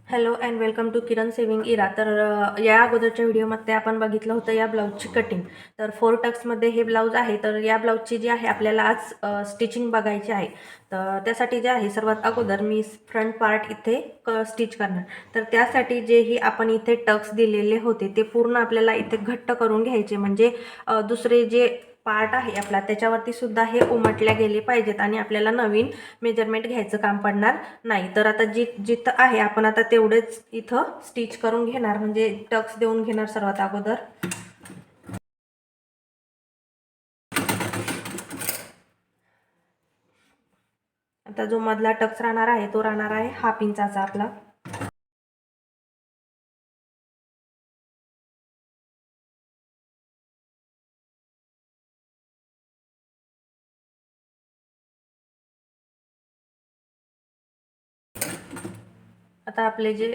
Hello and welcome to Kiran saving era. तर या अगोदरच्या व्हिडिओमध्ये आपण बघितलं होतं या ब्लाऊजची कटिंग. तर 4 टक्समध्ये हे ब्लाऊज आहे. तर या ब्लाऊजची जी आहे आपल्याला आज स्टिचिंग बघायची आहे. तर त्यासाठी जे आहे सर्वात अगोदर मी फ्रंट पार्ट इथे स्टिच करणार. तर त्यासाठी जे ही आपण इथे टक्स दिलेले होते ते पूर्ण आपल्याला इथे घट्ट करून घ्यायचे, म्हणजे दुसरे जे पार्ट आहे आपला त्याच्यावरती सुद्धा हे उमटल्या गेले पाहिजेत आणि आपल्याला नवीन मेजरमेंट घ्यायचं काम पडणार नाही. तर आता जिथं आहे आपण आता तेवढेच इथं स्टिच करून घेणार, म्हणजे टक्स देऊन घेणार सर्वात अगोदर. आता जो मधला टक्स राहणार आहे तो राहणार आहे 1/2 इंचाचा आपला. आता आपले जे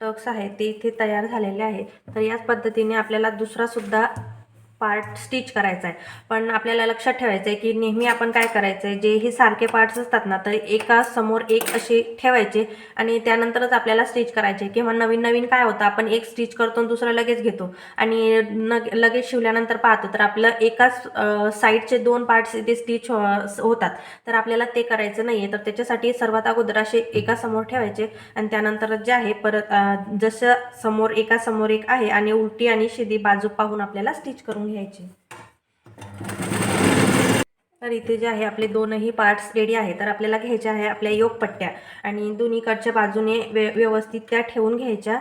टक्स आहे ते इथे तयार झालेले आहे. तर याच पद्धतीने आपल्याला दुसरा सुद्धा पार्ट स्टिच करायचा आहे. पण आपल्याला लक्षात ठेवायचं आहे की नेहमी आपण काय करायचं आहे, जे हे सारखे पार्ट्स असतात ना तर एका समोर एक असे ठेवायचे आणि त्यानंतरच आपल्याला स्टिच करायचे. किंवा नवीन नवीन काय होतं, आपण एक स्टिच करतो आणि दुसरं लगेच घेतो आणि लगेच शिवल्यानंतर पाहतो तर आपलं एकाच साईडचे 2 पार्ट्स इथे स्टिच होतात. तर आपल्याला ते करायचं नाही आहे. तर त्याच्यासाठी सर्वात अगोदर असे एका समोर ठेवायचे आणि त्यानंतर जे आहे परत जसं समोर एका समोर एक आहे आणि उलटी आणि सीधी बाजू पाहून आपल्याला स्टिच करून घ्यायची. तर इथे जे आहे आपले दोनही पार्ट्स रेडी आहे. तर आपल्याला घ्यायच्या आहे आपल्या योक पट्ट्या आणि दोन्हीकडच्या बाजूने व्यवस्थित त्या ठेवून घ्यायच्या.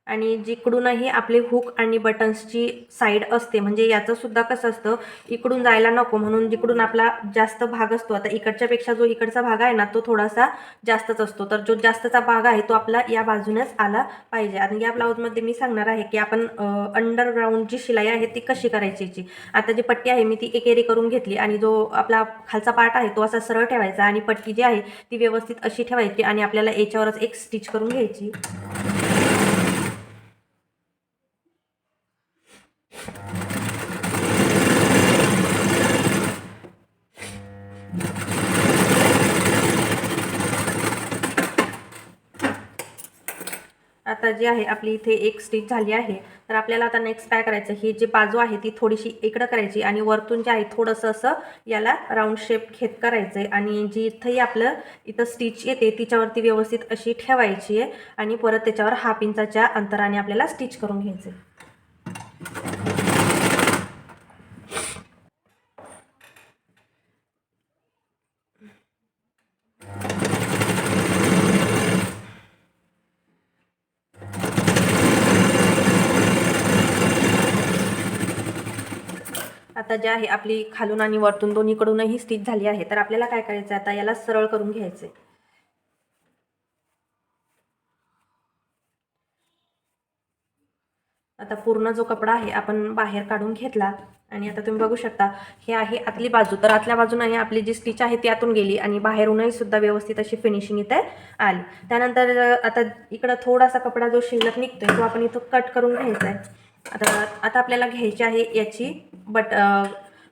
आणि जिकडूनही आपले हुक आणि बटन्सची साईड असते, म्हणजे याचं सुद्धा कसं असतं, इकडून जायला नको म्हणून जिकडून आपला जास्त भाग असतो, आता इकडच्यापेक्षा जो इकडचा भाग आहे ना तो थोडासा जास्तच असतो. तर जो जास्तचा भाग आहे तो आपला या बाजूनेच आला पाहिजे. आणि या ब्लाऊजमध्ये मी सांगणार आहे की आपण अंडरग्राऊंड जी शिलाई आहे ती कशी करायची. आता जी पट्टी आहे मी ती एकेरी करून घेतली आणि जो आपला खालचा पार्ट आहे तो असा सरळ ठेवायचा आणि पट्टी जी आहे ती व्यवस्थित अशी ठेवायची आणि आपल्याला याच्यावरच एक स्टिच करून घ्यायची. आता जी आहे आपली इथे एक स्टिच झाली आहे. तर आपल्याला आता नेक्स्ट काय करायचं, ही जी बाजू आहे ती थोडीशी इकडं करायची आणि वरतून जे आहे थोडंसं असं याला राऊंड शेप घेत करायचं आहे आणि जी इथंही आपलं इथं स्टिच येते तिच्यावरती व्यवस्थित अशी ठेवायची आहे आणि परत त्याच्यावर 1/2 इंचाच्या अंतराने आपल्याला स्टिच करून घ्यायचं आहे. आता जे आहे आपली खालून आणि वरतून दोन्हीकडूनही स्टिच झाली आहे. तर आपल्याला काय करायचं, आता याला सरळ करून घ्यायचं आहे. आता पूर्ण जो कपडा आहे आपण बाहेर काढून घेतला आणि आता तुम्ही बघू शकता हे आहे आतली बाजू. तर आतल्या बाजूने आपली जी स्टिच आहे ती आतून गेली आणि बाहेरूनही सुद्धा व्यवस्थित अशी फिनिशिंग इथे आली. त्यानंतर आता इकडं थोडासा कपडा जो शिल्लक निघतोय तो आपण इथं कट करून घ्यायचा आहे. आता आता आपल्याला घ्यायची आहे याची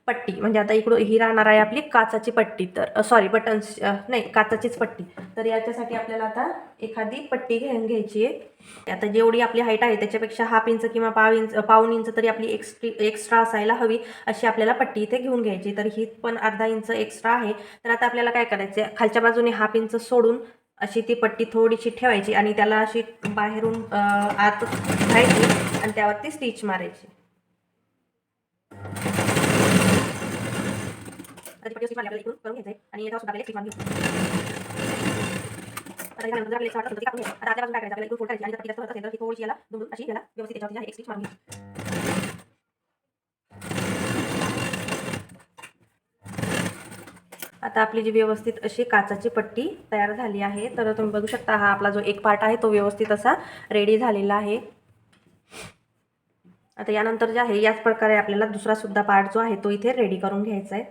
पट्टी, म्हणजे आता इकडं ही राहणार आहे आपली काचाची पट्टी. तर सॉरी बटन्स नाही, काचाचीच पट्टी. तर याच्यासाठी आपल्याला आता एखादी पट्टी घ्यायची आहे. आता जेवढी आपली हाईट आहे त्याच्यापेक्षा 1/2 इंच किंवा पाऊण इंच तरी आपली एक्स्ट्रा असायला हवी अशी आपल्याला पट्टी इथे घेऊन घ्यायची. तर ही पण अर्धा इंच एक्स्ट्रा आहे. तर आता आपल्याला काय करायचं आहे, खालच्या बाजूने 1/2 इंच सोडून अशी ती पट्टी थोडीशी ठेवायची आणि त्याला अशी बाहेरून आत घ्यायची आणि त्यावरती स्टिच मारायची. आता पट्टी स्टिच आपल्याला इकडून करून घ्यायचं आहे आणि याच्यावर सुद्धा आपल्याला स्टिच मारून आता यानंतर आपल्याला एक्स्ट्रा वाटत होतं ते काढून घ्यायचं. आता आतल्या बाजूला काय करायचं, आपल्याला इकडून फोल्ड करायची आणि जर पट्टी जास्त असेल तर ही थोडीशी याला दुमडून अशी याला व्यवस्थित याच्यावरती एक स्टिच मारून घ्यायची. आता आपली जी व्यवस्थित अशी काचाची पट्टी तयार झाली आहे. तर तुम्ही बघू शकता हा आपला जो एक पार्ट आहे तो व्यवस्थित असा रेडी झालेला आहे. आता यानंतर जे आहे याच प्रकारे आपल्याला दुसरा सुद्धा पार्ट जो आहे तो इथे रेडी करून घ्यायचा आहे.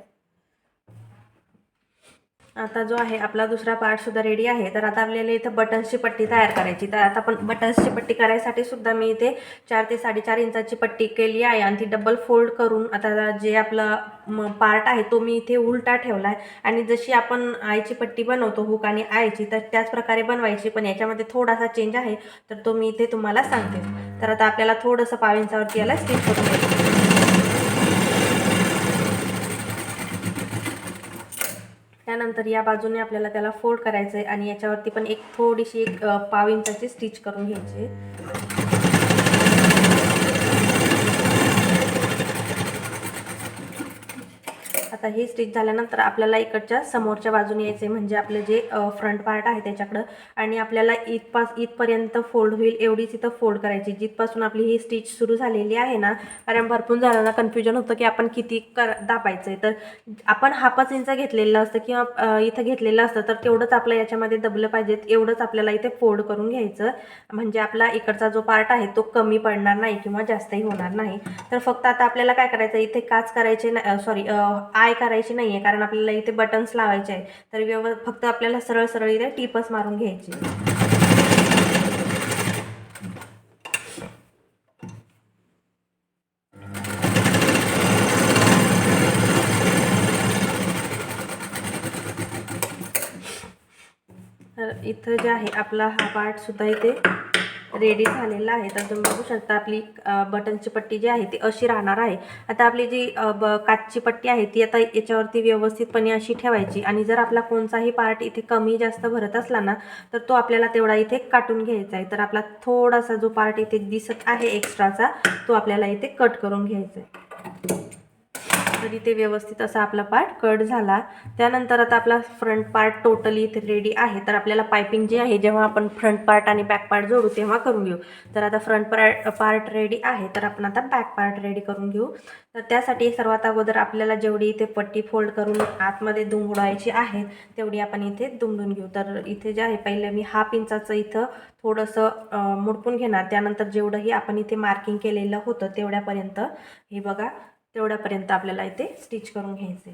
आता जो आहे आपला दुसरा पार्ट सुद्धा रेडी आहे. तर आता आपल्याला इथं बटन्सची पट्टी तयार करायची. तर आता आपण बटन्सची पट्टी करायसाठी सुद्धा मी इथे 4 ते 4.5 इंचाची पट्टी केली आहे आणि ती डबल फोल्ड करून आता जे आपलं पार्ट आहे तो मी इथे उलटा ठेवला आहे. आणि जशी आपण आईची पट्टी बनवतो हुक आणि आईची, तर त्याच प्रकारे बनवायची, पण याच्यामध्ये थोडासा चेंज आहे, तर तो मी इथे तुम्हाला सांगते. तर आता आपल्याला थोडंसं 1/2 इंचावरती याला स्टिच करून घ्यायचं. त्यानंतर या बाजूने आपल्याला त्याला फोल्ड करायचं आहे आणि याच्यावरती पण एक थोडीशी 1/2 इंचाची स्टिच करून घ्यायची. आता हे स्टिच झाल्यानंतर आपल्याला इकडच्या समोरच्या बाजूने यायचं आहे, म्हणजे आपलं जे फ्रंट पार्ट आहे त्याच्याकडं, आणि आपल्याला इथपर्यंत फोल्ड होईल एवढीच इथं फोल्ड करायची, जिथपासून आपली ही स्टिच सुरू झालेली आहे ना. कारण भरपूर जणांना कन्फ्युजन होतं की आपण किती दाबायचं आहे. तर आपण 1/2 इंच घेतलेलं असतं किंवा इथं घेतलेलं असतं, तर तेवढंच आपलं याच्यामध्ये दबलं पाहिजेत, एवढंच आपल्याला इथे फोल्ड करून घ्यायचं, म्हणजे आपला इकडचा जो पार्ट आहे तो कमी पडणार नाही किंवा जास्तही होणार नाही. तर फक्त आता आपल्याला काय करायचं, इथे काच करायचे नाही, आय करायची नाही आहे, कारण आपल्याला इथे बटन्स लावायचे आहे. तर फक्त आपल्याला सरळ सरळ इथे टिपच मारून घ्यायची. तर इथं जे आहे आपला हा पार्ट सुद्धा इथे रेडी झालेला आहे. तर तुम्ही बघू शकता आपली बटनची पट्टी जी आहे ती अशी राहणार आहे. आता आपली जी काचची पट्टी आहे ती आता याच्यावरती व्यवस्थितपणे अशी ठेवायची, आणि जर आपला कोणताही पार्ट इथे कमी जास्त भरत असला ना, तर तो आपल्याला तेवढा इथे काटून घ्यायचा आहे. तर आपला थोडासा जो पार्ट इथे दिसत आहे एक्स्ट्राचा, तो आपल्याला इथे कट करून घ्यायचा आहे. तर इथे व्यवस्थित असा आपला पार्ट कट झाला. त्यानंतर आता आपला फ्रंट पार्ट टोटली इथे रेडी आहे. तर आपल्याला पायपिंग जी आहे जेव्हा आपण फ्रंट पार्ट आणि बॅक पार्ट जोडू तेव्हा करून घेऊ. तर आता फ्रंट पार्ट रेडी आहे, तर आपण आता बॅक पार्ट रेडी करून घेऊ. तर त्यासाठी सर्वात अगोदर आपल्याला जेवढी इथे पट्टी फोल्ड करून आतमध्ये दुमडायची आहे तेवढी आपण इथे दुमडून घेऊ. तर इथे जे आहे पहिलं मी 1/2 इंचाचं इथं थोडंसं मुडपून घेणार. त्यानंतर जेवढंही आपण इथे मार्किंग केलेलं होतं तेवढ्यापर्यंत, हे बघा, तेवढ्यापर्यंत आपल्याला इथे स्टिच करून घ्यायचे.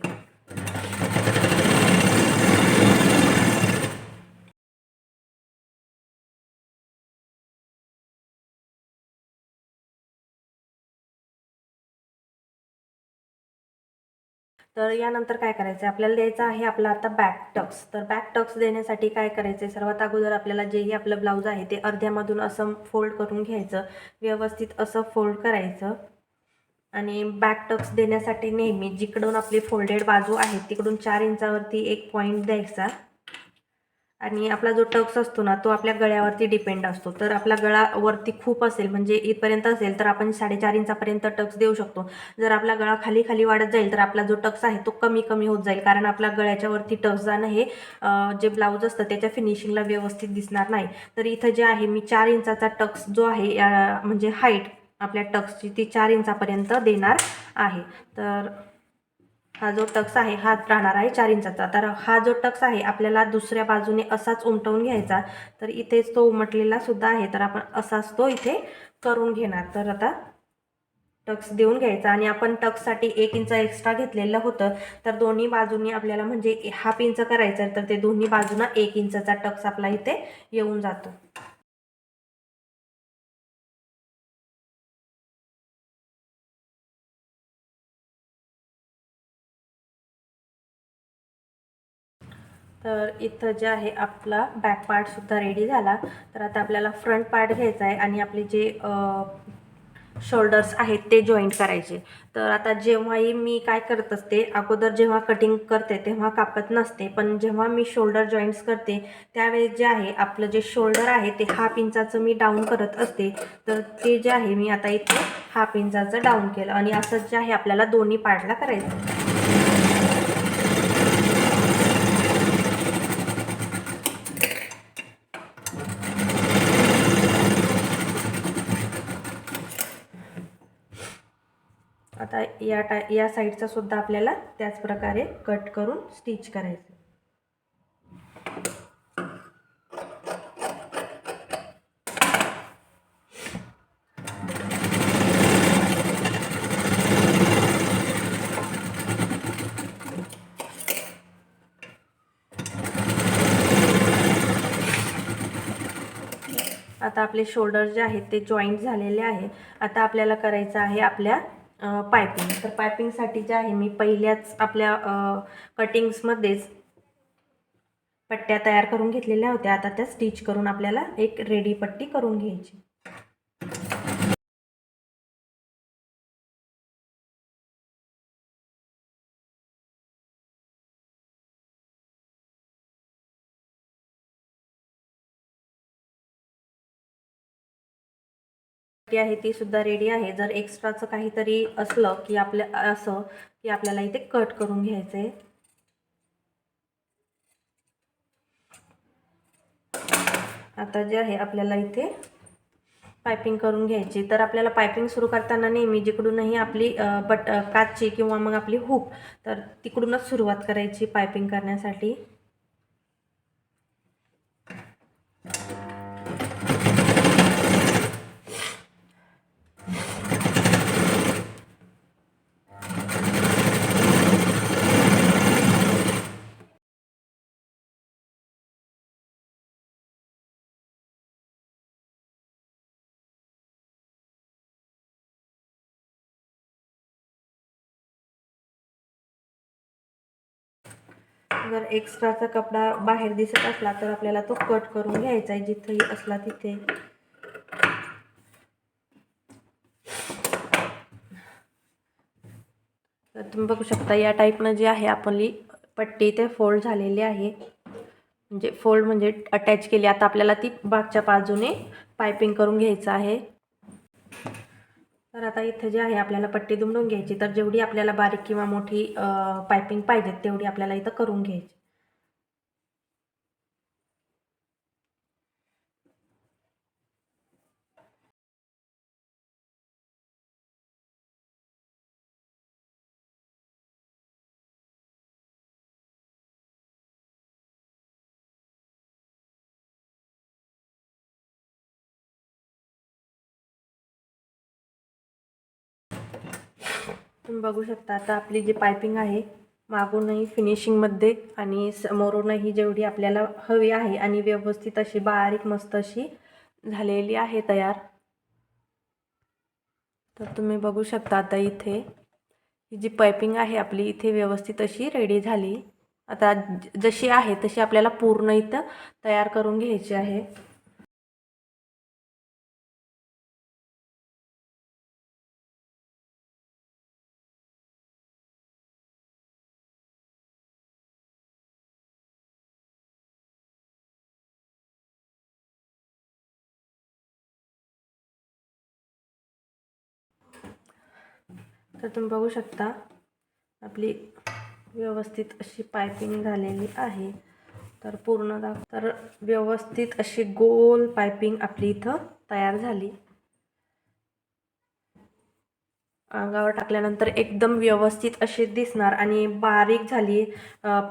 तर यानंतर काय करायचं, आपल्याला द्यायचं आहे आपला आता बॅक टक्स. तर बॅक टक्स देण्यासाठी काय करायचं, सर्वात अगोदर आपल्याला जेही आपलं ब्लाऊज आहे ते अर्ध्यामधून असं फोल्ड करून घ्यायचं, व्यवस्थित असं फोल्ड करायचं. आणि बॅक टक्स देण्यासाठी नेहमी जिकडून आपली फोल्डेड बाजू आहे तिकडून 4 इंचावरती एक पॉईंट द्यायचा. आणि आपला जो टक्स असतो ना तो आपल्या गळ्यावरती डिपेंड असतो. तर आपला गळा वरती खूप असेल, म्हणजे इथपर्यंत असेल, तर आपण 4.5 इंचापर्यंत टक्स देऊ शकतो. जर आपला गळा खाली खाली वाढत जाईल तर आपला जो टक्स आहे तो कमी कमी होत जाईल, कारण आपल्या गळ्याच्या वरती टक्स जाणं हे जे ब्लाऊज असतं त्याच्या फिनिशिंगला व्यवस्थित दिसणार नाही. तर इथं जे आहे मी 4 इंचाचा टक्स जो आहे, म्हणजे हाईट आपल्या टक्सची ती 4 इंचापर्यंत देणार आहे. तर हा जो टक्स आहे हा राहणार आहे 4 इंचाचा. तर हा जो टक्स आहे आपल्याला दुसऱ्या बाजूने असाच उमटवून घ्यायचा. तर इथेच तो उमटलेला सुद्धा आहे, तर आपण असाच तो इथे करून घेणार. तर आता टक्स देऊन घ्यायचा, आणि आपण टक्ससाठी 1 इंच एक्स्ट्रा घेतलेलं होतं, तर दोन्ही बाजूंनी आपल्याला म्हणजे 1/2 इंच करायचं, तर ते दोन्ही बाजूंना 1 इंचचा टक्स आपला इथे येऊन जातो. तर इथं जे आहे आपला बॅक पार्टसुद्धा रेडी झाला. तर आता आपल्याला फ्रंट पार्ट घ्यायचा आहे आणि आपले जे शोल्डर्स आहेत ते जॉईंट करायचे. तर आता जेव्हाही मी काय करत असते, अगोदर जेव्हा कटिंग करते तेव्हा कापत नसते, पण जेव्हा मी शोल्डर जॉईंट्स करते त्यावेळेस जे आहे आपलं जे शोल्डर आहे ते 1/2 इंचाचं मी डाऊन करत असते. तर ते जे आहे मी आता इथे 1/2 इंचाचं डाऊन केलं, आणि असंच जे आहे आपल्याला दोन्ही पार्टला करायचं. आता या साईडचा सुद्धा आपल्याला त्याच प्रकारे कट करून स्टिच करायचं. आता आपले शोल्डर जे आहेत ते जॉईंट झालेले आहे. आता आपल्याला करायचं आहे आपल्या पायपिंग. तर पायपिंगसाठी जे आहे मी पहिल्याच आपल्या कटिंग्समध्येच पट्ट्या तयार करून घेतलेल्या होत्या. आता त्या स्टिच करून आपल्याला एक रेडी पट्टी करून घ्यायची. आहे ती सुद्धा रेडी आहे. जर एक्स्ट्राचं काहीतरी असलं की असं की आपल्याला इथे कट करून घ्यायचं आहे. आता जे आहे आपल्याला इथे पायपिंग करून घ्यायची. तर आपल्याला पायपिंग सुरू करताना नेहमी जिकडूनही आपली काचची किंवा मग आपली हुक तर तिकडूनच सुरुवात करायची पायपिंग करण्यासाठी. जर एक्स्ट्राचा कपडा बाहेर दिसत असला तर आपल्याला तो कट करून घ्यायचा आहे जिथेही असला तिथे. तर तुम्ही बघू शकता या टाईपनं जी आहे आपली पट्टी ते फोल्ड झालेली आहे. म्हणजे फोल्ड म्हणजे अटॅच केली. आता आपल्याला ती मागच्या बाजूने पायपिंग करून घ्यायचं आहे. तर आता इथे जे आहे आपल्याला पट्टी दुमडून घ्यायची. तर जेवढी आपल्याला बारीक किंवा मोठी पायपिंग पाहिजे तेवढी आपल्याला इथं करून घ्यायची. तुम्ही बघू शकता आता आपली जी पायपिंग आहे मागूनही फिनिशिंगमध्ये आणि समोरूनही जेवढी आपल्याला हवी आहे आणि व्यवस्थित अशी बारीक मस्त अशी झालेली आहे तयार. तर तुम्ही बघू शकता आता इथे ही जी पायपिंग आहे आपली इथे व्यवस्थित अशी रेडी झाली. आता जशी आहे तशी आपल्याला पूर्ण इथं तयार करून घ्यायची आहे. तर तुम्ही बघू शकता आपली व्यवस्थित अशी पायपिंग झालेली आहे. तर तर व्यवस्थित अशी गोल पायपिंग आपली इथं तयार झाली. अंगावर टाकल्यानंतर एकदम व्यवस्थित अशी दिसणार आणि बारीक झाली.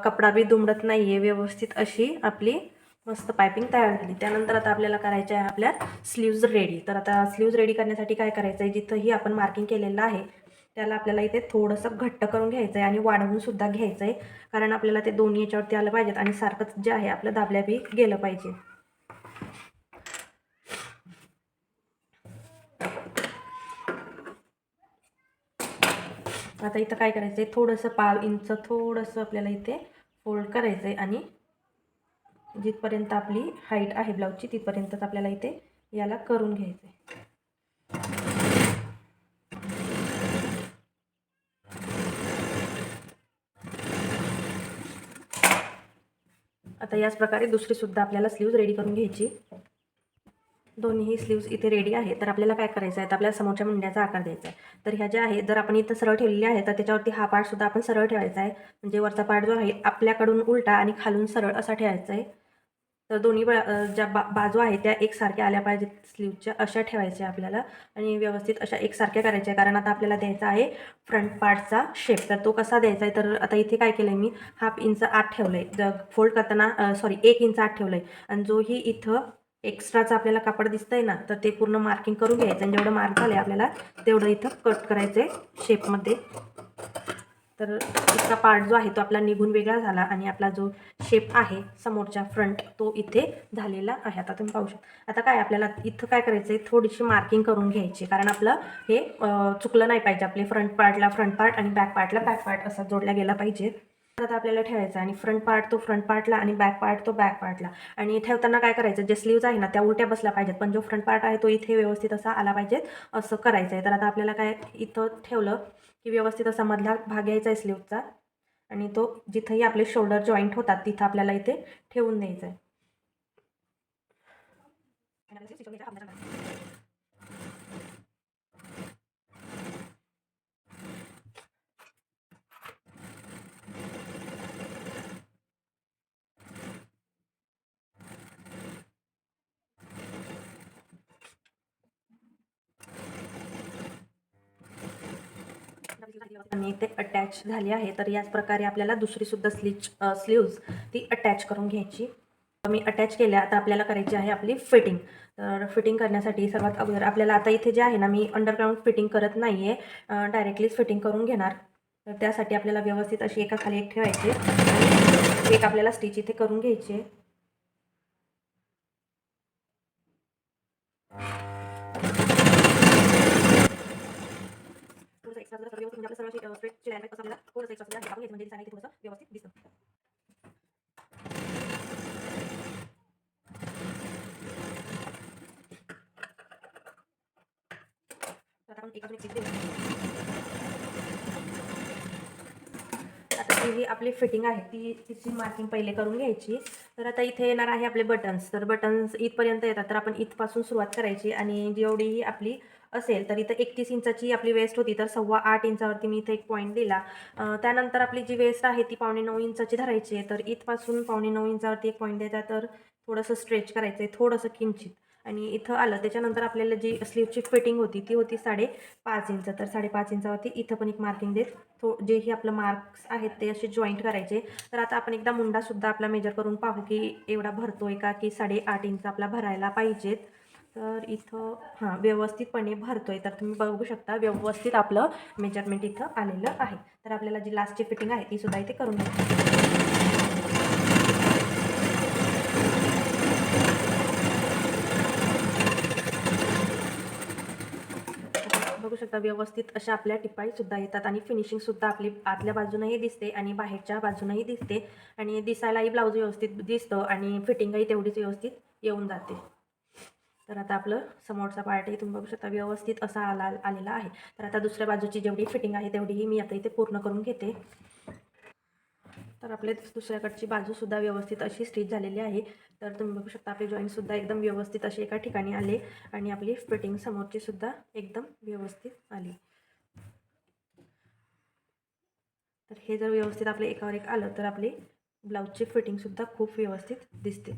कपडा बी दुमडत नाही आहे. व्यवस्थित अशी आपली मस्त पायपिंग तयार झाली. त्यानंतर आता आपल्याला करायचे आहे आपल्या स्लीव्ज रेडी. तर आता स्लीव्ज रेडी करण्यासाठी काय करायचं आहे, जिथंही आपण मार्किंग केलेलं आहे त्याला आपल्याला इथे थोडंसं घट्ट करून घ्यायचं आहे आणि वाढवून सुद्धा घ्यायचं आहे. कारण आपल्याला ते दोन्ही याच्यावरती आलं पाहिजेत आणि सारखंच जे आहे आपलं दाबल्या बी गेलं पाहिजे. आता इथं काय करायचं आहे, थोडंसं 1/2 इंच थोडंसं आपल्याला इथे फोल्ड करायचं आहे आणि जिथपर्यंत आपली हाईट आहे ब्लाऊजची तिथपर्यंतच आपल्याला इथे याला करून घ्यायचं आहे. आता याच प्रकारे दुसरीसुद्धा आपल्याला स्लीव्ज रेडी करून घ्यायची. दोन्ही स्लीव्ज इथे रेडी आहे. तर आपल्याला काय करायचं आहे, तर आपल्याला समोरच्या मुंड्याचा आकार द्यायचा आहे. तर ह्या ज्या आहे जर आपण इथं सरळ ठेवलेली आहे तर त्याच्यावरती हा पार्टसुद्धा आपण सरळ ठेवायचा आहे. म्हणजे वरचा पार्ट जो आहे आपल्याकडून उलटा आणि खालून सरळ असा ठेवायचा आहे. तर दोन्ही ज्या बाजू आहेत त्या एकसारख्या आल्या पाहिजेत स्लीवच्या अशा ठेवायच्या आपल्याला आणि व्यवस्थित अशा एकसारख्या करायच्या. कारण आता आपल्याला द्यायचा आहे फ्रंट पार्टचा शेप. तर तो कसा द्यायचा आहे, तर आता इथे काय केलं आहे मी 1/2 इंच आत ठेवलं आहे. फोल्ड करताना 1 इंच आत ठेवलं आहे आणि जोही इथं एक्स्ट्राचं आपल्याला कापड दिसतंय ना तर ते पूर्ण मार्किंग करून घ्यायचं आणि जेवढं मार्क झालं आहे आपल्याला तेवढं इथं कट करायचं आहे शेपमध्ये. तर इतका पार्ट जो आहे तो आपला निघून वेगळा झाला आणि आपला जो शेप आहे समोरच्या फ्रंट तो इथे झालेला आहे. आता तुम्ही पाहू शकता. आता काय आपल्याला इथं काय करायचं आहे, थोडीशी मार्किंग करून घ्यायची, कारण आपलं हे चुकलं नाही पाहिजे. आपले फ्रंट पार्टला फ्रंट पार्ट आणि बॅक पार्टला बॅक पार्ट असा जोडला गेला पाहिजे. आता आपल्याला ठेवायचं आणि फ्रंट पार्ट तो फ्रंट पार्टला आणि बॅक पार्ट तो बॅक पार्टला. आणि ठेवताना काय करायचं, जे स्लीव्ज आहे ना त्या उलट्या बसल्या पाहिजेत, पण जो फ्रंट पार्ट आहे तो इथे व्यवस्थित असा आला पाहिजे, असं करायचं आहे. तर आता आपल्याला काय इथं ठेवलं की व्यवस्थित असा मधला भाग घ्यायचा आहे स्लीवचा आणि तो जिथंही आपले शोल्डर जॉईंट होतात तिथं आपल्याला इथे ठेवून द्यायचं आहे. आणि इथे अटॅच झाली आहे. तर याच प्रकारे आपल्याला दुसरी सुद्धा स्लीव्ज ती अटॅच करून घ्यायची. मी अटॅच केल्या. आता आपल्याला करायची आहे आपली फिटिंग. तर फिटिंग करण्यासाठी सर्वात अगोदर आपल्याला आता इथे जे आहे ना, मी अंडरग्राऊंड फिटिंग करत नाही आहे, डायरेक्टलीच फिटिंग करून घेणार. तर त्यासाठी आपल्याला व्यवस्थित अशी एकाखाली एक ठेवायची आणि एक आपल्याला स्टिच इथे करून घ्यायची आहे. थोडंसं एक्स्ट्रा जर व्यवस्थित म्हणजे आपलं सर्व स्ट्रेटची लाईन असं आपल्याला थोडंसं एक्स्ट्रा आपण घ्यायचं म्हणजे दिसायला इथे थोडंसं व्यवस्थित दिसतं. तर आता आपण एका स्टिच देऊ. आता ही आपली फिटिंग आहे तिची मार्किंग पहिले करून घ्यायची. तर आता इथे येणार आहे आपले बटन्स. तर बटन्स इथपर्यंत येतात. तर आपण इथपासून सुरुवात करायची आणि जेवढी आपली असेल तर इथं 31 इंचाची आपली वेस्ट होती, तर 8.25 इंचावरती मी इथे एक पॉईंट दिला. त्यानंतर आपली जी वेस्ट आहे ती 8.25 इंचाची धरायची आहे. तर इथपासून 8.25 इंचावरती एक पॉईंट द्यायचा. तर थोडंसं स्ट्रेच करायचं आहे, थोडंसं किंचित. आणि इथं आलं त्याच्यानंतर आपल्याला जी स्लीवची फिटिंग होती ती होती 5.5 इंच. तर 5.5 इंचावरती इथं पण एक मार्किंग देत जेही आपलं मार्क्स आहेत ते असे जॉईंट करायचे. तर आता आपण एकदा मुंडासुद्धा आपला मेजर करून पाहू की एवढा भरतोय का, की 8.5 इंच आपला भरायला पाहिजेत. तर इथं हां व्यवस्थितपणे भरतोय. तर तुम्ही बघू शकता व्यवस्थित आपलं मेजरमेंट इथं आलेलं आहे. तर आपल्याला जी लास्टची फिटिंग आहे ती सुद्धा इथे करून घ्यायची. बघू शकता व्यवस्थित अशा आपल्या टिपाई सुद्धा येतात आणि फिनिशिंग सुद्धा आपली आतल्या बाजूनही दिसते आणि बाहेरच्या बाजूनही दिसते आणि दिसायलाही ब्लाऊज व्यवस्थित दिसतं आणि फिटिंगही तेवढीच व्यवस्थित येऊन जाते. तर आता आपलं समोरचा पार्टही तुम्ही बघू शकता व्यवस्थित असा आलेला आहे. तर आता दुसऱ्या बाजूची जेवढी फिटिंग आहे तेवढीही मी आता इथे पूर्ण करून घेते. तर आपले दुसऱ्याकडची बाजूसुद्धा व्यवस्थित अशी स्टिच झालेली आहे. तर तुम्ही बघू शकता आपले जॉईंटसुद्धा एकदम व्यवस्थित असे एका ठिकाणी आले आणि आपली फिटिंग समोरची सुद्धा एकदम व्यवस्थित आली. तर हे जर व्यवस्थित आपले एकावर एक आलं तर आपली ब्लाऊजची फिटिंगसुद्धा खूप व्यवस्थित दिसते.